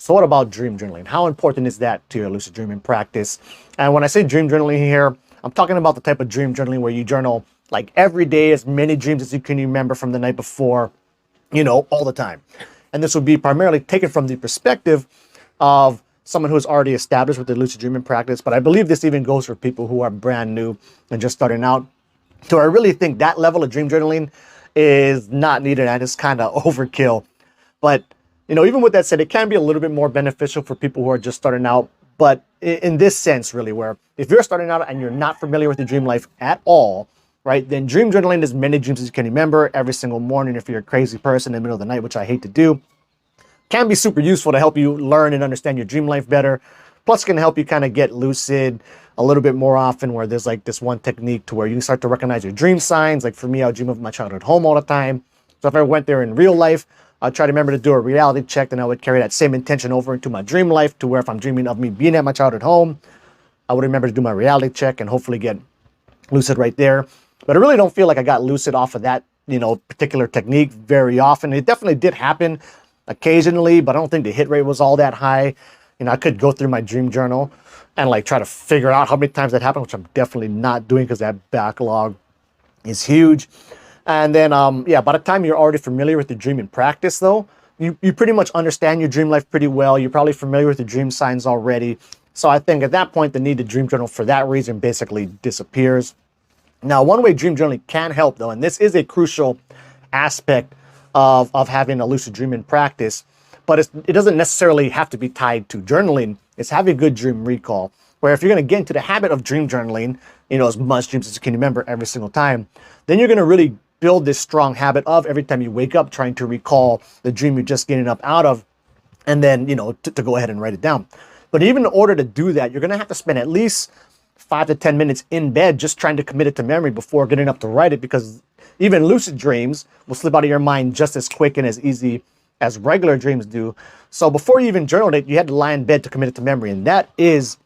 So what about dream journaling? How important is that to your lucid dreaming practice? And when I say dream journaling here, I'm talking about the type of dream journaling where you journal like every day, as many dreams as you can remember from the night before, all the time. And this would be primarily taken from the perspective of someone who's already established with the lucid dreaming practice. But I believe this even goes for people who are brand new and just starting out. So I really think that level of dream journaling is not needed and it's kind of overkill. But, even with that said, it can be a little bit more beneficial for people who are just starting out. But in this sense, really, where if you're starting out and you're not familiar with your dream life at all, right, then dream journaling as many dreams as you can remember every single morning, if you're a crazy person in the middle of the night, which I hate to do, can be super useful to help you learn and understand your dream life better. Plus, it can help you kind of get lucid a little bit more often, where there's like this one technique to where you can start to recognize your dream signs. Like for me, I would dream of my childhood home all the time. So if I went there in real life, I'd try to remember to do a reality check, then I would carry that same intention over into my dream life, to where if I'm dreaming of me being at my childhood home, I would remember to do my reality check and hopefully get lucid right there. But I really don't feel like I got lucid off of that, particular technique very often. It definitely did happen occasionally, but I don't think the hit rate was all that high. I could go through my dream journal and like try to figure out how many times that happened, which I'm definitely not doing because that backlog is huge. And then, by the time you're already familiar with the dreaming practice, though, you pretty much understand your dream life pretty well. You're probably familiar with the dream signs already. So I think at that point, the need to dream journal for that reason basically disappears. Now, one way dream journaling can help, though, and this is a crucial aspect of having a lucid dreaming practice, but it doesn't necessarily have to be tied to journaling. It's having good dream recall, where if you're going to get into the habit of dream journaling, as much dreams as you can remember every single time, then you're going to really build this strong habit of every time you wake up trying to recall the dream you're just getting up out of, and then, to go ahead and write it down. But even in order to do that, you're going to have to spend at least 5 to 10 minutes in bed just trying to commit it to memory before getting up to write it, because even lucid dreams will slip out of your mind just as quick and as easy as regular dreams do. So before you even journaled it, you had to lie in bed to commit it to memory, and that is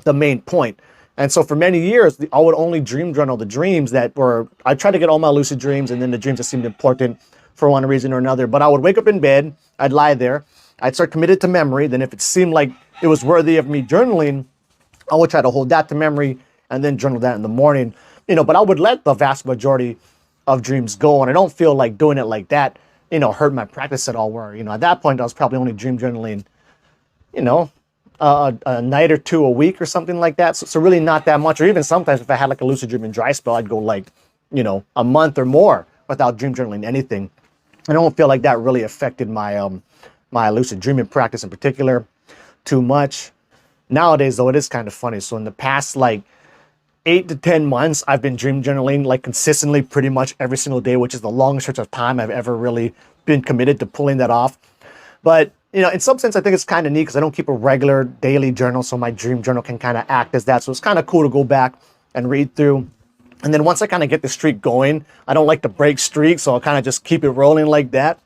the main point. And so for many years, I would only dream journal the dreams that were, I tried to get all my lucid dreams and then the dreams that seemed important for one reason or another. But I would wake up in bed, I'd lie there, I'd start committed to memory. Then if it seemed like it was worthy of me journaling, I would try to hold that to memory and then journal that in the morning. But I would let the vast majority of dreams go. And I don't feel like doing it like that, hurt my practice at all, where, at that point I was probably only dream journaling, a night or two a week or something like that. So really not that much. Or even sometimes if I had like a lucid dreaming dry spell, I'd go like, a month or more without dream journaling anything. I don't feel like that really affected my my lucid dreaming practice in particular too much. Nowadays, though, it is kind of funny. So in the past like 8 to 10 months, I've been dream journaling like consistently pretty much every single day, which is the longest stretch of time I've ever really been committed to pulling that off. But in some sense, I think it's kind of neat because I don't keep a regular daily journal, so my dream journal can kind of act as that. So it's kind of cool to go back and read through. And then once I kind of get the streak going, I don't like to break streaks, so I'll kind of just keep it rolling like that.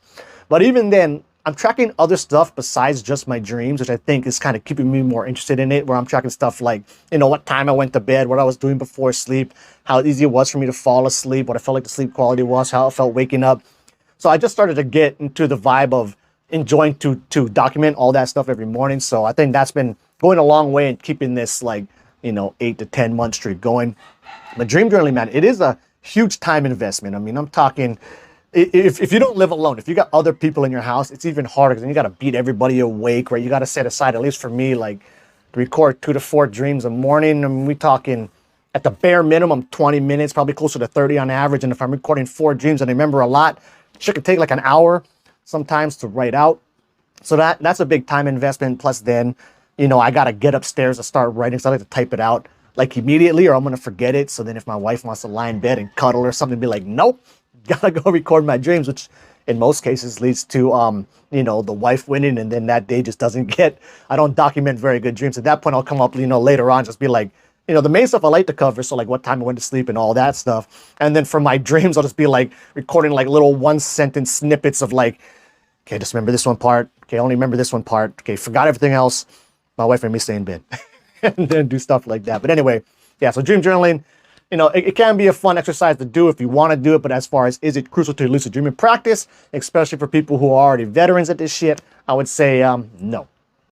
But even then, I'm tracking other stuff besides just my dreams, which I think is kind of keeping me more interested in it, where I'm tracking stuff like, what time I went to bed, what I was doing before sleep, how easy it was for me to fall asleep, what I felt like the sleep quality was, how I felt waking up. So I just started to get into the vibe of enjoying to document all that stuff every morning. So I think that's been going a long way in keeping this 8 to 10 month streak going. But dream journaling, man, it is a huge time investment. I mean, I'm talking, if you don't live alone, if you got other people in your house, it's even harder because then you got to beat everybody awake, right? You got to set aside, at least for me, like to record 2 to 4 dreams a morning. I mean, we talking at the bare minimum 20 minutes, probably closer to 30 on average. And if I'm recording 4 dreams and I remember a lot, shit could take like an hour sometimes to write out. So that's a big time investment. Plus then, I got to get upstairs to start writing. So I like to type it out like immediately or I'm going to forget it. So then if my wife wants to lie in bed and cuddle or something, be like, nope, gotta go record my dreams, which in most cases leads to, the wife winning. And then that day just doesn't I don't document very good dreams. At that point, I'll come up, later on, just be like, the main stuff I like to cover. So like what time I went to sleep and all that stuff. And then for my dreams, I'll just be like recording like little 1-sentence snippets of like, okay, just remember this one part. Okay, only remember this one part. Okay, forgot everything else. My wife made me stay in bed and then do stuff like that. But anyway, yeah, so dream journaling, it can be a fun exercise to do if you want to do it. But as far as is it crucial to lucid dreaming practice, especially for people who are already veterans at this shit, I would say no.